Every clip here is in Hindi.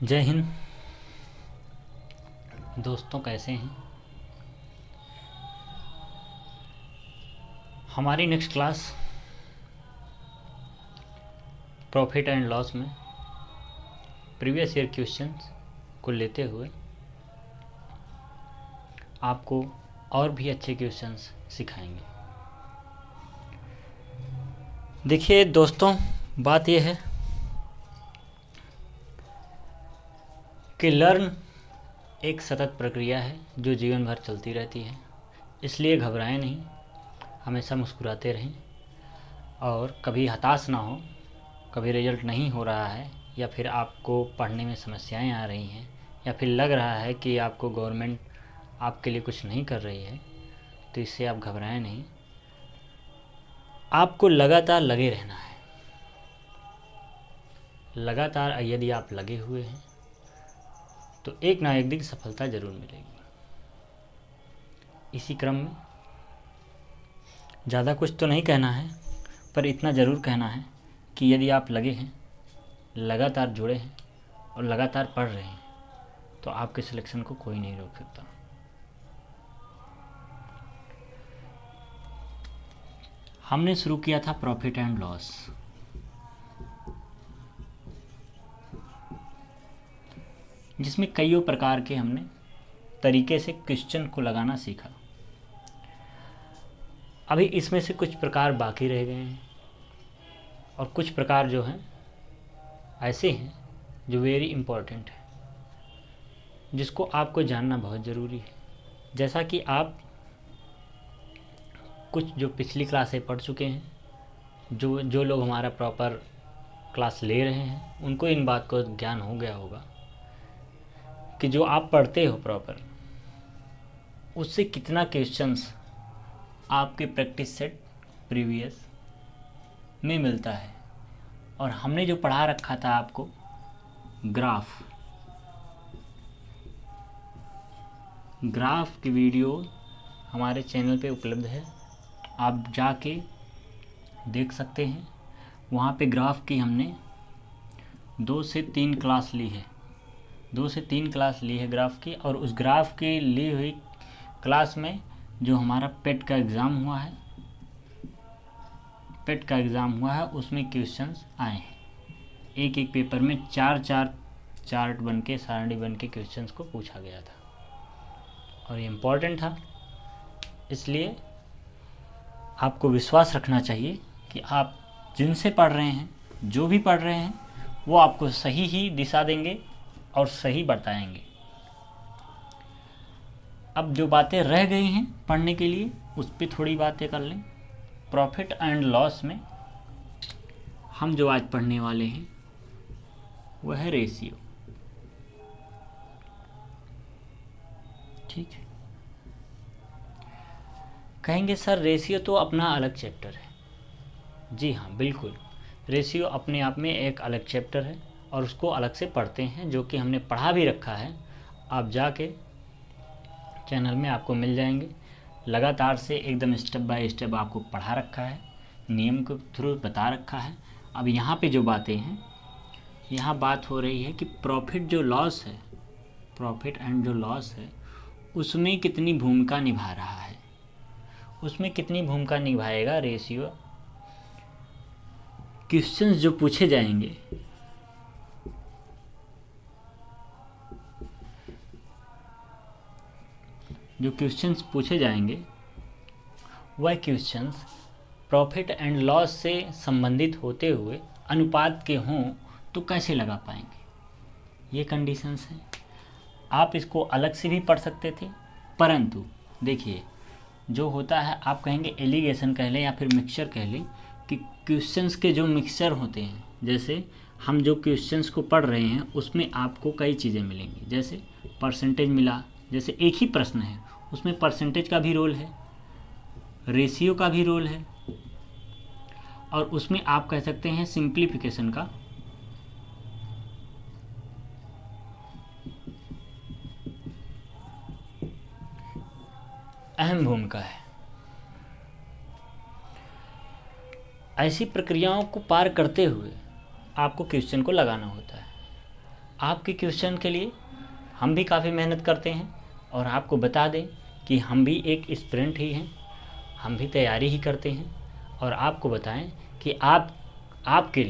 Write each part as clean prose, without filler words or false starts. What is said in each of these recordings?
जय हिंद दोस्तों, कैसे हैं। हमारी next class profit and loss में प्रीवियस ईयर क्वेश्चंस को लेते हुए आपको और भी अच्छे क्वेश्चंस सिखाएंगे। देखिए दोस्तों, बात यह है कि लर्न एक सतत प्रक्रिया है जो जीवन भर चलती रहती है, इसलिए घबराएं नहीं, हमेशा मुस्कुराते रहें और कभी हताश ना हो। कभी रिजल्ट नहीं हो रहा है या फिर आपको पढ़ने में समस्याएं आ रही हैं या फिर लग रहा है कि आपको गवर्नमेंट आपके लिए कुछ नहीं कर रही है, तो इससे आप घबराएं नहीं। आपको लगातार लगे रहना है। लगातार यदि आप लगे हुए हैं तो एक ना एक दिन सफलता ज़रूर मिलेगी। इसी क्रम में ज़्यादा कुछ तो नहीं कहना है, पर इतना ज़रूर कहना है कि यदि आप लगे हैं, लगातार जुड़े हैं और लगातार पढ़ रहे हैं तो आपके सिलेक्शन को कोई नहीं रोक सकता। हमने शुरू किया था प्रॉफिट एंड लॉस। जिसमें कईयों प्रकार के हमने तरीके से क्वेश्चन को लगाना सीखा। अभी इसमें से कुछ प्रकार बाकी रह गए हैं और कुछ प्रकार जो हैं ऐसे हैं जो वेरी इम्पोर्टेंट है, जिसको आपको जानना बहुत ज़रूरी है। जैसा कि आप कुछ जो पिछली क्लासें पढ़ चुके हैं, जो लोग हमारा प्रॉपर क्लास ले रहे हैं, उनको इन बात को ज्ञान हो गया होगा कि जो आप पढ़ते हो प्रॉपर, उससे कितना क्वेश्चंस आपके प्रैक्टिस सेट प्रीवियस में मिलता है। और हमने जो पढ़ा रखा था आपको ग्राफ की वीडियो हमारे चैनल पे उपलब्ध है, आप जाके देख सकते हैं। वहाँ पे ग्राफ की हमने 2 से 3 क्लास ली है। 2 से 3 क्लास ली है ग्राफ की, और उस ग्राफ की ली हुई क्लास में जो हमारा पेट का एग्ज़ाम हुआ है उसमें क्वेश्चंस आए हैं। एक एक पेपर में 4-4 चार्ट बन के, सारणी बन के क्वेश्चंस को पूछा गया था और ये इम्पोर्टेंट था। इसलिए आपको विश्वास रखना चाहिए कि आप जिनसे पढ़ रहे हैं, जो भी पढ़ रहे हैं, वो आपको सही ही दिशा देंगे और सही बताएंगे। अब जो बातें रह गई हैं पढ़ने के लिए, उस पर थोड़ी बातें कर लें। प्रॉफिट एंड लॉस में हम जो आज पढ़ने वाले हैं वह है रेशियो। ठीक है। कहेंगे सर रेशियो तो अपना अलग चैप्टर है। जी हाँ, बिल्कुल, रेशियो अपने आप में एक अलग चैप्टर है और उसको अलग से पढ़ते हैं, जो कि हमने पढ़ा भी रखा है। आप जाके चैनल में आपको मिल जाएंगे। लगातार से एकदम स्टेप बाय स्टेप आपको पढ़ा रखा है, नियम के थ्रू बता रखा है। अब यहाँ पे जो बातें हैं, यहाँ बात हो रही है कि प्रॉफिट एंड जो लॉस है उसमें कितनी भूमिका निभा रहा है, उसमें कितनी भूमिका निभाएगा रेशियो। क्वेश्चंस जो पूछे जाएंगे, वह क्वेश्चंस प्रॉफिट एंड लॉस से संबंधित होते हुए अनुपात के हों तो कैसे लगा पाएंगे। ये कंडीशंस हैं। आप इसको अलग से भी पढ़ सकते थे, परंतु देखिए जो होता है, आप कहेंगे एलिगेशन कह लें या फिर मिक्सचर कह लें, कि क्वेश्चंस के जो मिक्सचर होते हैं, जैसे हम जो क्वेश्चंस को पढ़ रहे हैं उसमें आपको कई चीज़ें मिलेंगी। जैसे परसेंटेज मिला, जैसे एक ही प्रश्न है उसमें परसेंटेज का भी रोल है, रेशियो का भी रोल है, और उसमें आप कह सकते हैं सिंप्लीफिकेशन का अहम भूमिका है। ऐसी प्रक्रियाओं को पार करते हुए आपको क्वेश्चन को लगाना होता है। आपके क्वेश्चन के लिए हम भी काफ़ी मेहनत करते हैं और आपको बता दें कि हम भी एक एस्पिरेंट ही हैं, हम भी तैयारी ही करते हैं और आपको बताएं कि आपके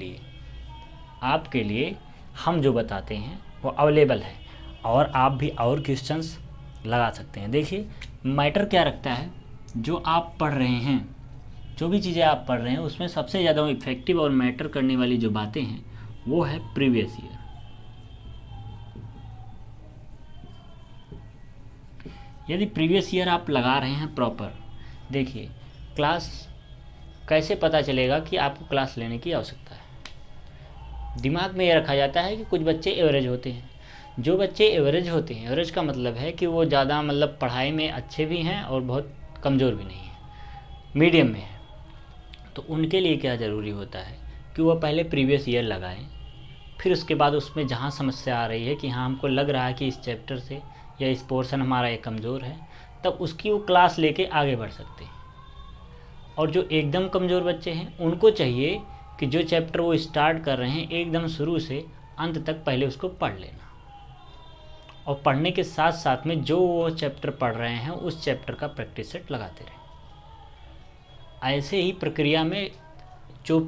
लिए हम जो बताते हैं वो अवेलेबल है और आप भी और क्वेश्चंस लगा सकते हैं। देखिए मैटर क्या रखता है, जो आप पढ़ रहे हैं, जो भी चीज़ें आप पढ़ रहे हैं उसमें सबसे ज़्यादा इफ़ेक्टिव और मैटर करने वाली जो बातें हैं वो है प्रीवियस ईयर। यदि प्रीवियस ईयर आप लगा रहे हैं प्रॉपर, देखिए क्लास कैसे पता चलेगा कि आपको क्लास लेने की आवश्यकता है। दिमाग में ये रखा जाता है कि कुछ बच्चे एवरेज होते हैं। जो बच्चे एवरेज होते हैं, एवरेज का मतलब है कि वो ज़्यादा मतलब पढ़ाई में अच्छे भी हैं और बहुत कमज़ोर भी नहीं हैं, मीडियम में है, तो उनके लिए क्या ज़रूरी होता है कि वह पहले प्रीवियस ईयर लगाएं, फिर उसके बाद उसमें जहाँ समस्या आ रही है कि हाँ हमको लग रहा है कि इस चैप्टर से या इस पोर्शन हमारा ये कमज़ोर है, तब उसकी वो क्लास लेके आगे बढ़ सकते हैं। और जो एकदम कमज़ोर बच्चे हैं उनको चाहिए कि जो चैप्टर वो स्टार्ट कर रहे हैं एकदम शुरू से अंत तक पहले उसको पढ़ लेना, और पढ़ने के साथ साथ में जो वो चैप्टर पढ़ रहे हैं उस चैप्टर का प्रैक्टिस सेट लगाते रहें। ऐसे ही प्रक्रिया में जो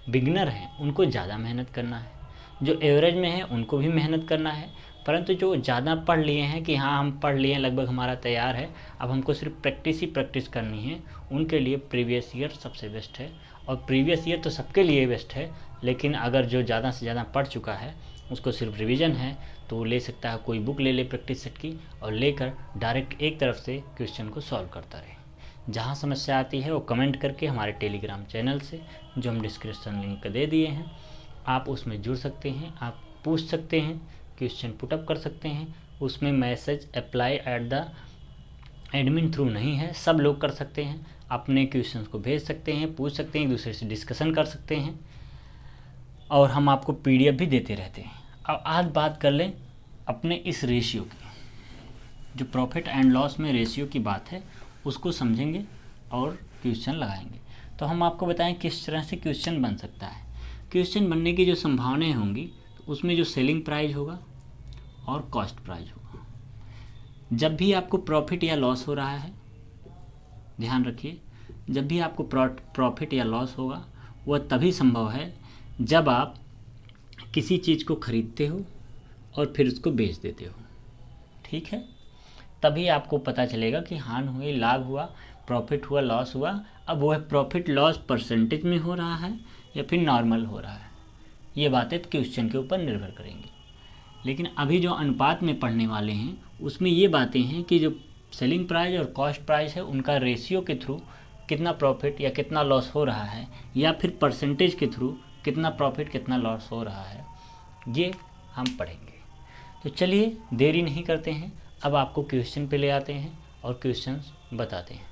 बिगिनर हैं उनको ज़्यादा मेहनत करना है, जो एवरेज में है उनको भी मेहनत करना है, परंतु जो ज़्यादा पढ़ लिए हैं कि हाँ हम पढ़ लिए लगभग हमारा तैयार है, अब हमको सिर्फ प्रैक्टिस ही प्रैक्टिस करनी है, उनके लिए प्रीवियस ईयर सबसे बेस्ट है। और प्रीवियस ईयर तो सबके लिए बेस्ट है, लेकिन अगर जो ज़्यादा से ज़्यादा पढ़ चुका है उसको सिर्फ रिवीजन है तो वो ले सकता है, कोई बुक ले ले प्रैक्टिस सेट की और लेकर डायरेक्ट एक तरफ से क्वेश्चन को सॉल्व करता रहे। जहाँ समस्या आती है वो कमेंट करके हमारे टेलीग्राम चैनल से, जो हम डिस्क्रिप्शन लिंक दे दिए हैं, आप उसमें जुड़ सकते हैं, आप पूछ सकते हैं, क्वेश्चन पुटअप कर सकते हैं। उसमें message apply at the admin through नहीं है, सब लोग कर सकते हैं, अपने क्वेश्चन को भेज सकते हैं, पूछ सकते हैं, एक दूसरे से डिस्कशन कर सकते हैं और हम आपको PDF भी देते रहते हैं। अब आज बात कर लें अपने इस रेशियो की, जो प्रॉफिट एंड लॉस में रेशियो की बात है उसको समझेंगे और क्वेश्चन लगाएंगे। तो हम आपको बताएं किस तरह से क्वेश्चन बन सकता है। क्वेश्चन बनने की जो संभावनाएं होंगी तो उसमें जो सेलिंग प्राइस होगा और कॉस्ट प्राइस होगा। जब भी आपको प्रॉफिट या लॉस हो रहा है, ध्यान रखिए, जब भी आपको प्रॉफिट या लॉस होगा वह तभी संभव है जब आप किसी चीज़ को खरीदते हो और फिर उसको बेच देते हो, ठीक है, तभी आपको पता चलेगा कि हानि हुई, लाभ हुआ, प्रॉफिट हुआ, लॉस हुआ। अब वह प्रॉफिट लॉस परसेंटेज में हो रहा है या फिर नॉर्मल हो रहा है, ये बातें क्वेश्चन के ऊपर निर्भर करेंगी। लेकिन अभी जो अनुपात में पढ़ने वाले हैं उसमें ये बातें हैं कि जो सेलिंग प्राइस और कॉस्ट प्राइस है उनका रेशियो के थ्रू कितना प्रॉफिट या कितना लॉस हो रहा है, या फिर परसेंटेज के थ्रू कितना प्रॉफिट कितना लॉस हो रहा है, ये हम पढ़ेंगे। तो चलिए देरी नहीं करते हैं, अब आपको क्वेश्चन पे ले आते हैं और क्वेश्चंस बताते हैं।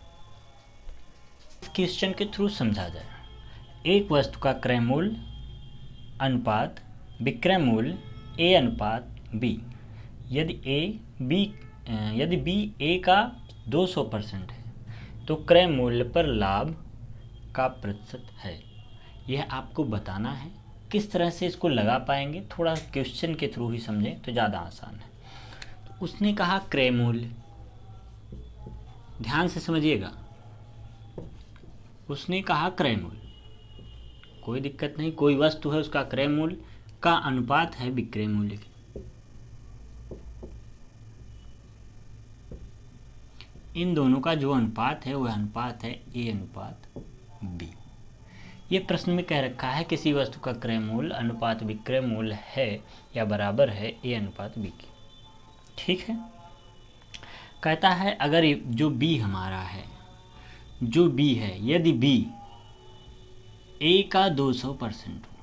क्वेश्चन के थ्रू समझा जाए। एक वस्तु का क्रय मूल्य अनुपात विक्रय मूल्य A अनुपात B, यदि B A का 200% है तो क्रय मूल्य पर लाभ का प्रतिशत है। यह आपको बताना है। किस तरह से इसको लगा पाएंगे, थोड़ा क्वेश्चन के थ्रू ही समझें तो ज़्यादा आसान है। तो उसने कहा क्रय मूल्य, ध्यान से समझिएगा, उसने कहा क्रय मूल्य, कोई दिक्कत नहीं, कोई वस्तु है उसका क्रय मूल्य का अनुपात है विक्रय मूल्य के। इन दोनों का जो अनुपात है वह अनुपात है A अनुपात B। ये प्रश्न में कह रखा है किसी वस्तु का क्रय मूल्य अनुपात विक्रय मूल्य है या बराबर है A अनुपात B के, ठीक है। कहता है अगर जो B हमारा है, जो B है, यदि B A का 200% हो,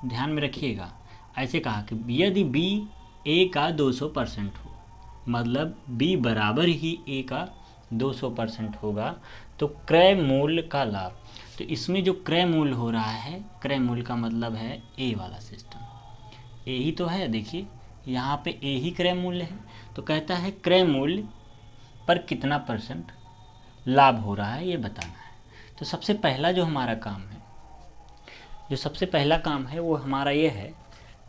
ध्यान में रखिएगा, ऐसे कहा कि यदि B A का 200% हो, मतलब B बराबर ही A का 200% होगा तो क्रय मूल्य का लाभ। तो इसमें जो क्रय मूल्य हो रहा है, क्रय मूल्य का मतलब है A वाला सिस्टम, A ही तो है, देखिए यहाँ पे A ही क्रय मूल्य है। तो कहता है क्रय मूल्य पर कितना % लाभ हो रहा है ये बताना है। तो सबसे पहला जो हमारा काम है, जो सबसे पहला काम है वो हमारा ये है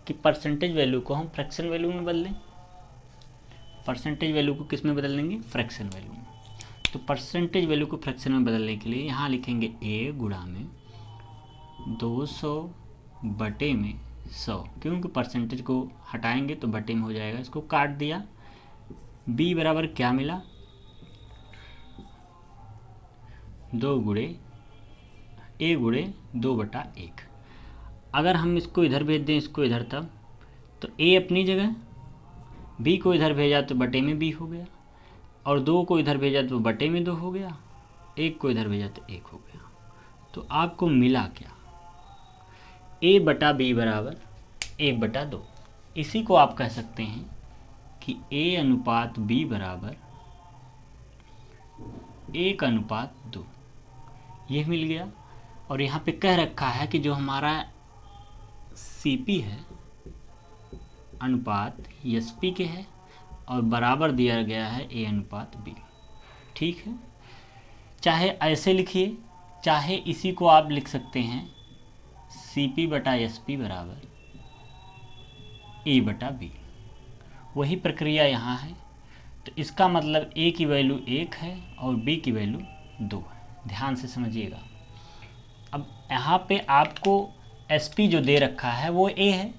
कि परसेंटेज वैल्यू को हम फ्रैक्शन वैल्यू में बदलें। परसेंटेज वैल्यू को किस में बदल देंगे? फ्रैक्शन वैल्यू में। तो परसेंटेज वैल्यू को फ्रैक्शन में बदलने के लिए यहाँ लिखेंगे a गुणा में 200 बटे में 100, क्योंकि परसेंटेज को हटाएंगे तो बटे में हो जाएगा, इसको काट दिया। b बराबर क्या मिला? 2 गुणे a गुणे 2/1। अगर हम इसको इधर भेज दें, इसको इधर, तब तो a अपनी जगह, b को इधर भेजा तो बटे में b हो गया, और 2 को इधर भेजा तो बटे में 2 हो गया, 1 को इधर भेजा तो 1 हो गया। तो आपको मिला क्या? a बटा b बराबर 1/2। इसी को आप कह सकते हैं कि a अनुपात b बराबर 1/2। ये मिल गया। और यहाँ पे कह रखा है कि जो हमारा CP है अनुपात SP के है, और बराबर दिया गया है A अनुपात B। ठीक है, चाहे ऐसे लिखिए, चाहे इसी को आप लिख सकते हैं CP बटा SP बराबर A/B। वही प्रक्रिया यहाँ है। तो इसका मतलब A की वैल्यू 1 है और B की वैल्यू 2 है। ध्यान से समझिएगा। अब यहाँ पे आपको SP जो दे रखा है वो A है,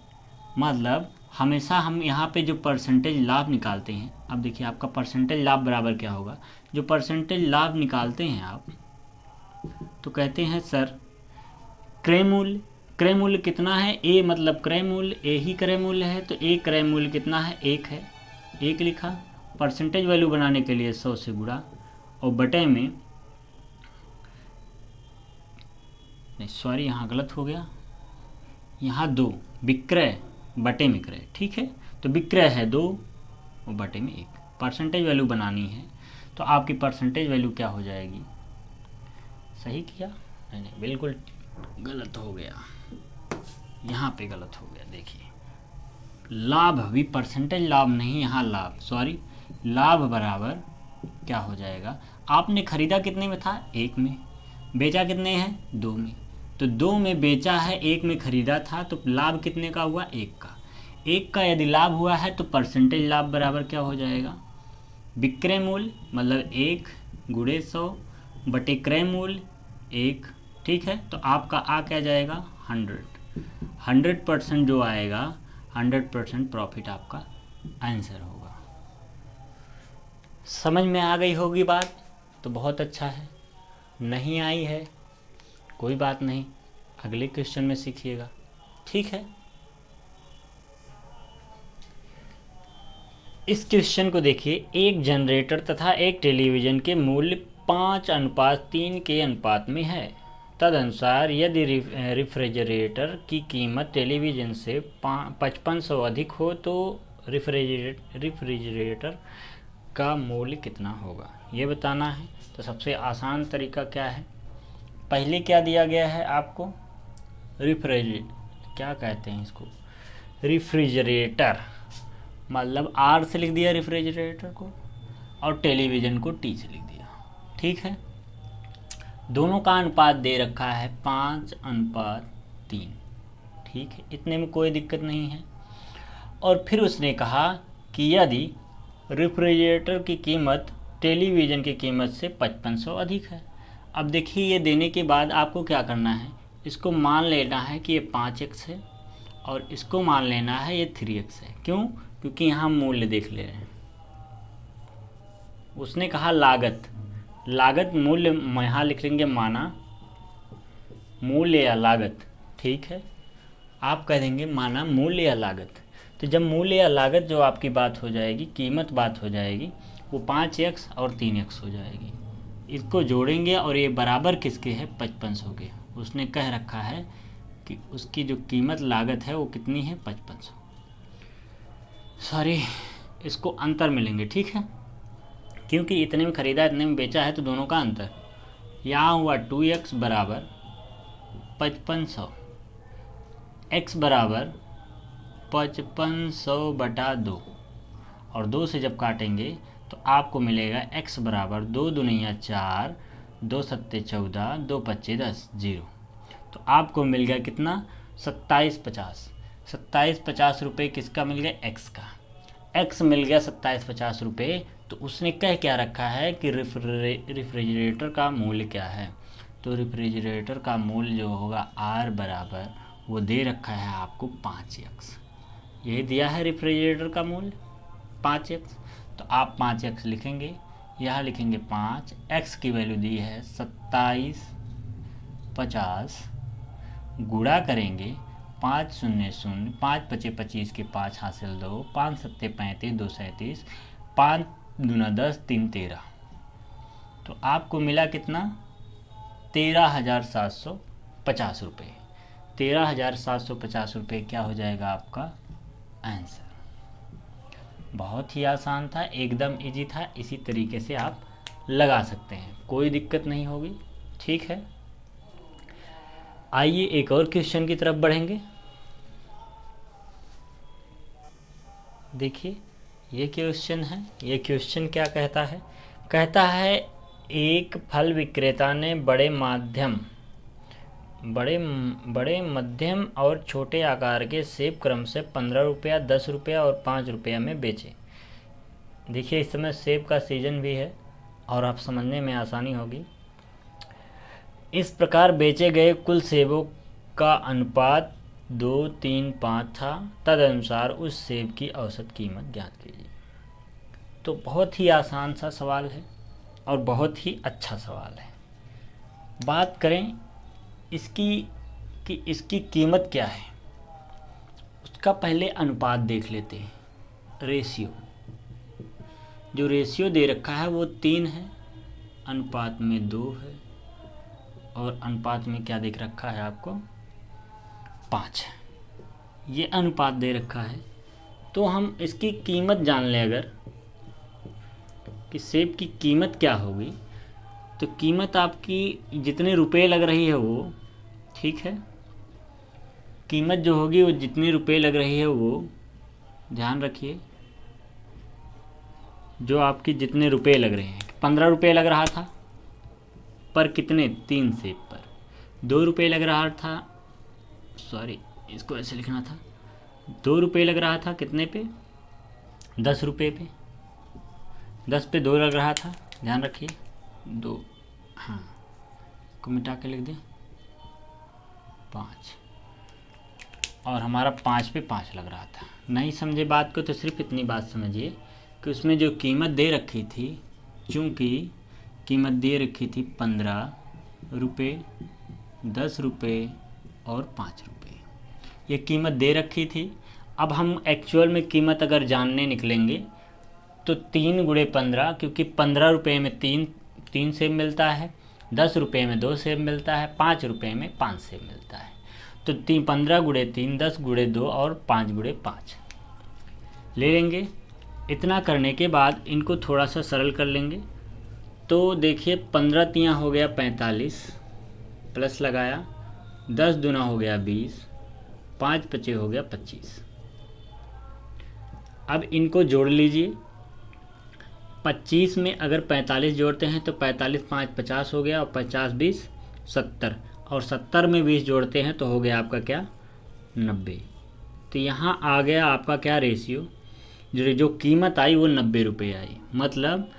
मतलब हमेशा हम यहाँ पे जो परसेंटेज लाभ निकालते हैं, अब देखिए आपका परसेंटेज लाभ बराबर क्या होगा? जो परसेंटेज लाभ निकालते हैं आप, तो कहते हैं सर क्रय मूल्य, क्रय मूल्य कितना है? A मतलब क्रय मूल्य, A ही क्रय मूल्य है, तो A क्रय मूल्य कितना है? 1 है, 1 लिखा। परसेंटेज वैल्यू बनाने के लिए 100 से गुणा, और बटे में, नहीं सॉरी यहाँ गलत हो गया, यहाँ 2, विक्रय बटे में क्रय। ठीक है, तो विक्रय है 2 और बटे में 1। परसेंटेज वैल्यू बनानी है तो आपकी परसेंटेज वैल्यू क्या हो जाएगी? सही किया? नहीं, बिल्कुल गलत हो गया, यहाँ पे गलत हो गया। देखिए लाभ, अभी परसेंटेज लाभ नहीं, यहाँ लाभ, सॉरी, लाभ बराबर क्या हो जाएगा? आपने खरीदा कितने में था? 1 में। बेचा कितने हैं? 2 में। तो 2 में बेचा है, 1 में खरीदा था, तो लाभ कितने का हुआ? 1 का। 1 का यदि लाभ हुआ है तो परसेंटेज लाभ बराबर क्या हो जाएगा? विक्रय मूल्य मतलब 1 गुणे 100 बटे क्रय मूल्य 1। ठीक है, तो आपका आ क्या जाएगा? 100% जो आएगा 100% प्रॉफिट आपका आंसर होगा। समझ में आ गई होगी बात? तो बहुत अच्छा है। नहीं आई है कोई बात नहीं, अगले क्वेश्चन में सीखिएगा। ठीक है, इस क्वेश्चन को देखिए। एक जनरेटर तथा एक टेलीविज़न के मूल्य 5:3 के अनुपात में है। तदनुसार यदि रेफ्रिजरेटर की कीमत टेलीविज़न से 5500 अधिक हो तो रेफ्रिजरेटर का मूल्य कितना होगा, ये बताना है। तो सबसे आसान तरीका क्या है? पहले क्या दिया गया है आपको? क्या कहते हैं इसको? रेफ्रिजरेटर, मतलब R से लिख दिया रेफ्रिजरेटर को, और टेलीविज़न को T से लिख दिया। ठीक है, दोनों का अनुपात दे रखा है 5:3। ठीक है, इतने में कोई दिक्कत नहीं है। और फिर उसने कहा कि यदि रेफ्रिजरेटर की कीमत टेलीविज़न की कीमत से 5500 अधिक है। अब देखिए, ये देने के बाद आपको क्या करना है? इसको मान लेना है कि ये 5x है, और इसको मान लेना है ये 3x है। क्यों? क्योंकि यहाँ मूल्य देख ले रहे हैं। उसने कहा लागत, लागत मूल्य यहाँ लिख लेंगे माना, मूल्य या लागत। ठीक है, आप कह देंगे माना मूल्य या लागत। तो जब मूल्य या लागत जो आपकी बात हो जाएगी, कीमत बात हो जाएगी, वो 5x और 3x हो जाएगी। इसको जोड़ेंगे और ये बराबर किसके है? 5500 के। उसने कह रखा है कि उसकी जो कीमत लागत है वो कितनी है? 5500। सॉरी, इसको अंतर मिलेंगे। ठीक है, क्योंकि इतने में ख़रीदा इतने में बेचा है, तो दोनों का अंतर। यहाँ हुआ 2x बराबर 5500, x बराबर 5500 बटा 2, और 2 से जब काटेंगे तो आपको मिलेगा x बराबर 2 दूनिया 4, 2 सत्ते 14, 2 पच्चे 10, 0। तो आपको मिल गया कितना? 2750। ₹27.50 किसका मिल गया? एक्स का। एक्स मिल गया ₹27.50। तो उसने कह क्या रखा है कि रेफ्रिजरेटर का मूल्य क्या है? तो रेफ्रिजरेटर का मूल्य जो होगा आर बराबर, वो दे रखा है आपको 5x। यही दिया है रेफ्रिजरेटर का मूल्य 5x। तो आप 5x लिखेंगे, यहाँ लिखेंगे 5, x की वैल्यू दी है 27.50, गुणा करेंगे 5 शून्य शून्य, 5 पचे 25 के 5 हासिल 2, 5 सत्ते 35, 2 37, 5 दूना 10, 3 13। तो आपको मिला कितना? 13,750 रुपये। 13,750 क्या हो जाएगा आपका आंसर? बहुत ही आसान था, एकदम इजी था। इसी तरीके से आप लगा सकते हैं, कोई दिक्कत नहीं होगी। ठीक है, आइए एक और क्वेश्चन की तरफ बढ़ेंगे। देखिए ये क्वेश्चन है। ये क्वेश्चन क्या कहता है? कहता है एक फल विक्रेता ने बड़े मध्यम और छोटे आकार के सेब क्रम से 15 रुपया, 10 रुपया और 5 रुपया में बेचे। देखिए इस समय सेब का सीज़न भी है और आप समझने में आसानी होगी। इस प्रकार बेचे गए कुल सेबों का अनुपात 2:3:5 था। तदनुसार उस सेब की औसत कीमत ज्ञात कीजिए। तो बहुत ही आसान सा सवाल है और बहुत ही अच्छा सवाल है। बात करें इसकी कि इसकी कीमत क्या है, उसका पहले अनुपात देख लेते हैं। रेशियो, जो रेशियो दे रखा है वो 3 है, अनुपात में 2 है, और अनुपात में क्या देख रखा है आपको? 5 है। ये अनुपात दे रखा है। तो हम इसकी कीमत जान लें अगर, कि सेब की कीमत क्या होगी, तो कीमत आपकी जितने रुपए लग रही है वो, ठीक है, कीमत जो होगी वो जितने रुपए लग रही है वो ध्यान रखिए, जो आपकी जितने रुपए लग रहे हैं। 15 रुपये लग रहा था पर कितने? 3 सेब पर। 2 रुपये लग रहा था, सॉरी इसको ऐसे लिखना था, 2 रुपये लग रहा था कितने पे? 10 रुपये पे। 10 पे 2 लग रहा था, ध्यान रखिए 2, हाँ को मिटा के लिख दें 5, और हमारा 5 पे 5 लग रहा था। नहीं समझे बात को तो सिर्फ इतनी बात समझिए कि उसमें जो कीमत दे रखी थी, चूँकि कीमत दे रखी थी 15 रुपये, 10 रुपये और 5 रुपये, ये कीमत दे रखी थी। अब हम एक्चुअल में कीमत अगर जानने निकलेंगे तो 3 गुणे 15, क्योंकि 15 रुपये में 3 सेब मिलता है, 10 रुपये में 2 सेब मिलता है, 5 रुपये में 5 सेब मिलता है। तो 15 गुणे 3, 10 गुणे 2 और 5 गुणे 5 ले लेंगे। इतना करने के बाद इनको थोड़ा सा सरल कर लेंगे। तो देखिए 15 तियाँ हो गया 45, प्लस लगाया, 10 दूना हो गया 20, 5 पचे हो गया 25। अब इनको जोड़ लीजिए। 25 में अगर 45 जोड़ते हैं तो 45 5 50 हो गया, और 50 20 70, और 70 में 20 जोड़ते हैं तो हो गया आपका क्या? 90। तो यहाँ आ गया आपका क्या? रेशियो। जो कीमत आई वो 90 रुपये आई। मतलब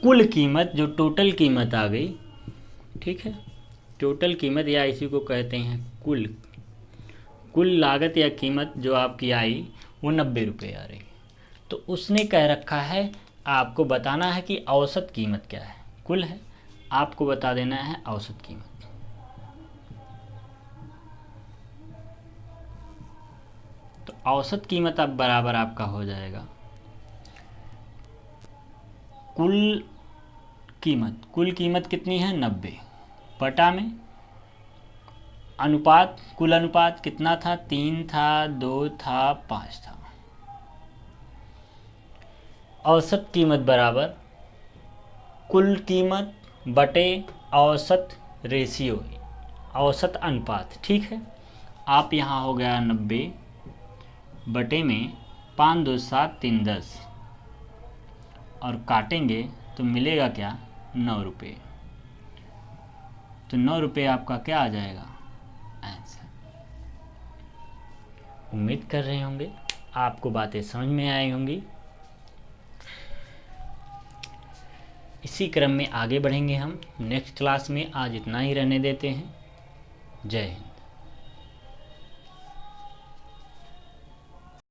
कुल कीमत, जो टोटल कीमत आ गई, ठीक है, टोटल कीमत या इसी को कहते हैं कुल लागत या कीमत जो आपकी आई वो 90 रुपये आ रही। तो उसने कह रखा है आपको बताना है कि औसत कीमत क्या है। कुल है, आपको बता देना है औसत कीमत। तो औसत कीमत अब बराबर आपका हो जाएगा कुल कीमत कितनी है? 90 बटा में अनुपात, कुल अनुपात कितना था? 3 था, 2 था, 5 था। औसत कीमत बराबर कुल कीमत बटे औसत रेशियो, औसत अनुपात, ठीक है। आप यहाँ हो गया 90 बटे में 5 2 7 3 10, और काटेंगे तो मिलेगा क्या? 9 रुपये। तो 9 रुपये आपका क्या आ जाएगा? आंसर। उम्मीद कर रहे होंगे आपको बातें समझ में आई होंगी। इसी क्रम में आगे बढ़ेंगे हम नेक्स्ट क्लास में। आज इतना ही रहने देते हैं। जय हिंद।